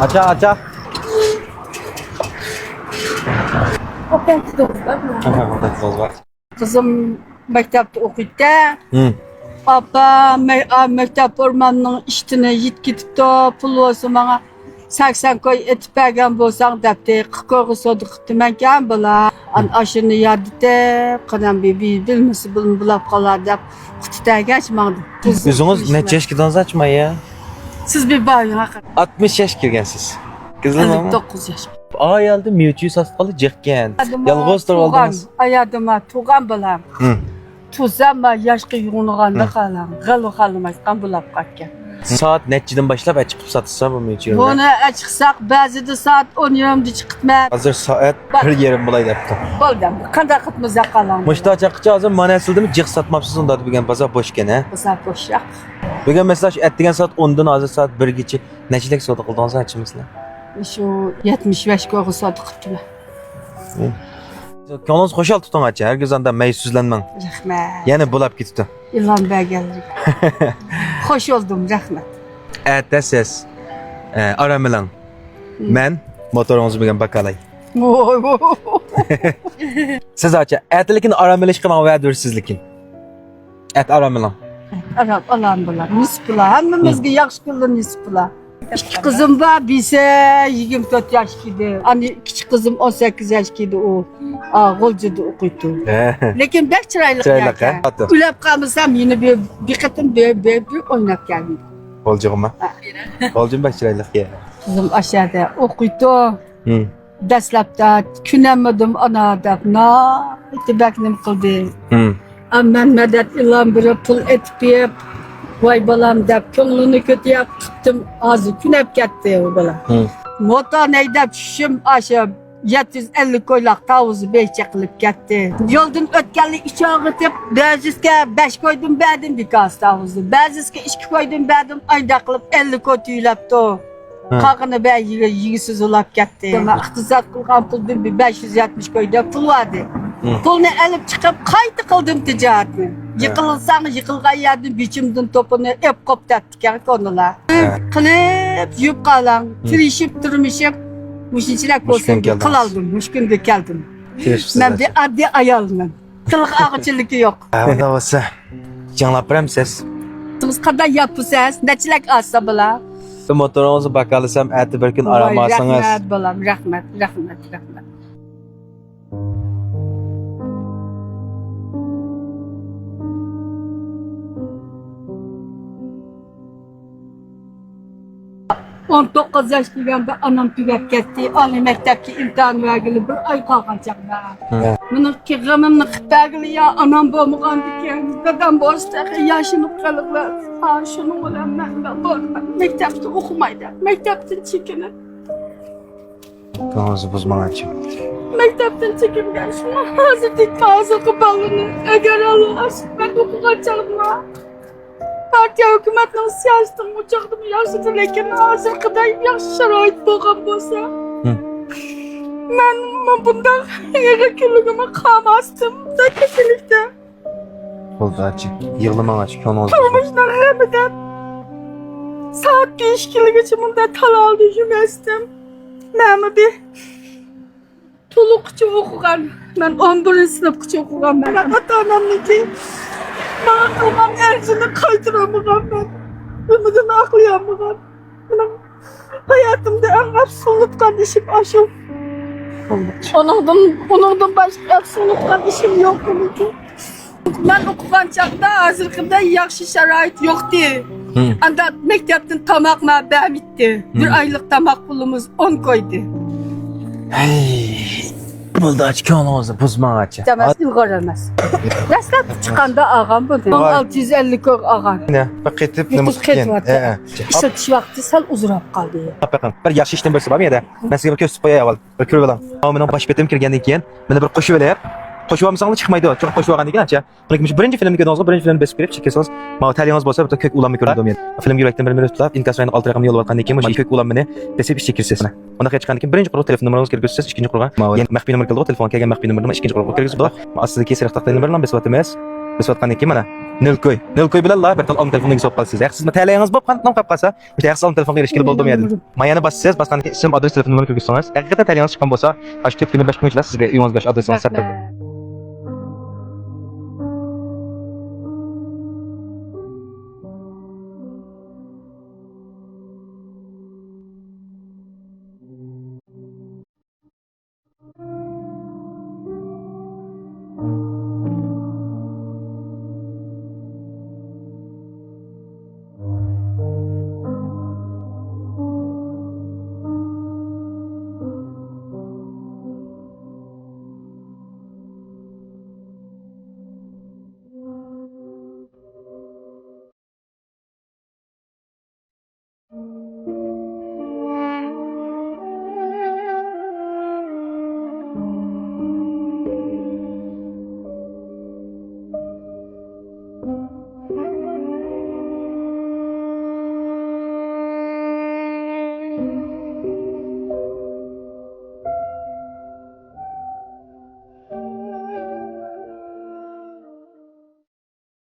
Acha acha. Kızım mektepte okuydu. Hı. Abba mektep ormanının iştine yit gidip de pul olsun bana 80 koy etip bergen bolsan depti 40 koy sodık men gel bula an aşını yadite kadam bir bilmesi bulap kalar dep kutuda geçmedi. Yüzünüz ne yaşınız açma ya. Siz bir bayın hakikaten. 60 yaş kirgensiz. Kızım ama. 59 yaş. Aa geldi mevcut saskalı çıkken. Yalğız da oldunuz. Ayadıma tuğan bulam. Hı. Tuzama yaşlı yuğunğanda kalan. Galı kalmaz kan bulap katken. Saat neçiden başlap çıkıp satılsa bu mevcut. Bunu çıksak bazı da saat 10 yarımda çıkıtma. Hazır saat bir yerim bulay depti. Boldan kanda kıtmıza kalan. Muşta çakıcı azım mana esildi mi cık satmapsız onda bugün pazar boş gene. Pazar boş ya. Bugün mesela şu ettigen saat 10'dan hazır saat 1 geçi neçilik soda kıldığınızı açımızla. Şu 75 koyu sadık kıtma. Kanalınız hoşal tutun açı. Herkes anda meysüzlenmen. Rahmet. Yani bulap gitti. İlan belgeleri. Hoş oldum rahmet. Ette ses. Aramilan. Men motorunuzu bugün bakalay. Siz açı. Etlikin aramiliş kılan ve dürsüzlikin. Et aramilan. Arap alan bular. Nispula. Hemmimizge yakşı kıldı nispula. İki kızım var, birisi 24 yaş gidi. Hani küçük kızım 18 yaş gidi o. Golcu'da okuydu. Lekin bek çıraylık Çıraylık, yerken. ha? Ülep kalmasam yine bir kıtım bir oynak geldi. Olcum mu? Olcum bak çıraylık ya. Kızım aşağıda okuydu. Hı. Deslapta künemedim ana da na itibaknim kıldı. Hı. Amman medet ilan bir pul etip vay balam dep köngülünü kötü yap tuttum ağzı künep gitti o balam. Hı. Motor neydep şişim aşağı 750 koylak tavuzu beyçe kılıp gitti. Yoldan ötkenlik içe ağıtıp bazıska 5 koydum verdim bir gaz tavuzu. Bazıska 2 koydum verdim ayda kılıp 50 koy tüylaptı o. Kalkını ben yigisiz olap gitti. Ama iktisat kılgan puldan bir 570 koyda pul vardı. Pulunu elip çıkıp kaydı kıldım ticaretini. Yıkılırsan yıkılgan yerden biçimden topunu ep koptattıkken konular. Kılıp yiyip kalan, tirişip durmuşup muşinçilik olsun kıl aldım, müşkünde geldim. Ben bir adli ayalım. Kılık ağıçılık yok. Onda olsa. Canlap verem ses. Siz kadar yapısınız, neçilik asa bula. Bu motorunuzu bakalısam eti bir gün aramazsanız. Rahmet bulam, rahmet. On 9 yaş kirgende anam tügep gitti. Ali mektepki imtihan vergili bir ay kalkacaklar. Bunun ki gımımını kıtagili ya anam boğmuğan diken. Dadam boğustaki yaşını kalıklar. Şunu olan ben boğulmam. Mektepte okumaydı. Mektepten çekinir. Kanalınızı bozman açım. Mektepten çekim gel şuna. Hazır dikme hazır kapalını. Eğer Allah aşkına ben okuyacağım. Partiya hükümetinin siyasetini uçaktım yaşadı lekin hazır kadar yaxşı şarait boğan bolsa. Ben bundan gerekirliğime kalmazdım. Da kesinlikle. Oldu açık. Yığılman açık. Kanalınızı Durmuşlar remeden. Saat 5 kilo geçiminde talal düşümestim. Ben bir tulukçu okugan. Ben 11. sınıfçı okugan. Ben ata-anamniki. Bana kılgan erzini kaydıramıyorum ben. Ümidini aklayamıyorum. Benim hayatımda en absolutkan işim aşım. Onundan başka absolutkan işim yok. Ben okugan çağda hazırkımda yaxşı şarait yoktu. Anda mektepten tamakma bitti. Bir aylık tamak pulumuz 10 koydu. Hey. Buldu açık kanalınızı bozman açı. Demez, ilgor olmaz. Deslap çıkanda ağam bu. 650 kök ağam. Ne? Bak ketip ne YouTube muskiyen. ket vardı. İşletiş vakti sal uzurap kaldı. Bakın. Bir yaxşı işten birisi var mı ya da? Ben size bir köz spaya aval. Bir kürü alam. Ama benim baş betim kirgenden keyin, bana bir koşu öyle yap. Koşu almasanız çıkmaydı. Çok koşu algan diken açı. Bunu birinci filmni gördünüz, birinci filmni besip verip çekiyorsunuz. Ma talyanız bolsa bir kök ulanma göründüm yani. Film yürekten bir tutup inkasayını 6 rakam yolu vatkan diken bu kök ulanmını besip iş çekirsiz. Onda çıkan diken birinci kuruq telefon numaranızı kirgizsiz, ikinci kuruğa. Yani məxfi numara keldi, telefon kelgan məxfi numarını ikinci kuruğa kirgizib bolaq. Ma aslında ki siraq taqtayını bir lan besip atmaz. Besip atkan diken mana Nilkoy. Nilkoy bilen la bertal alın telefonunu gisop kalsız. Siz mi telefonunuz bop kanıtlam kap kalsa, bir yaxşı alın telefonga erişkili boldu mu yedin. Mayana bassız, bastan isim adres telefonunu koyursanız, hakikaten telefonunuz çıkan bolsa, aşk tepkini 5 gün sizge uyuңuz 5 adresini satып.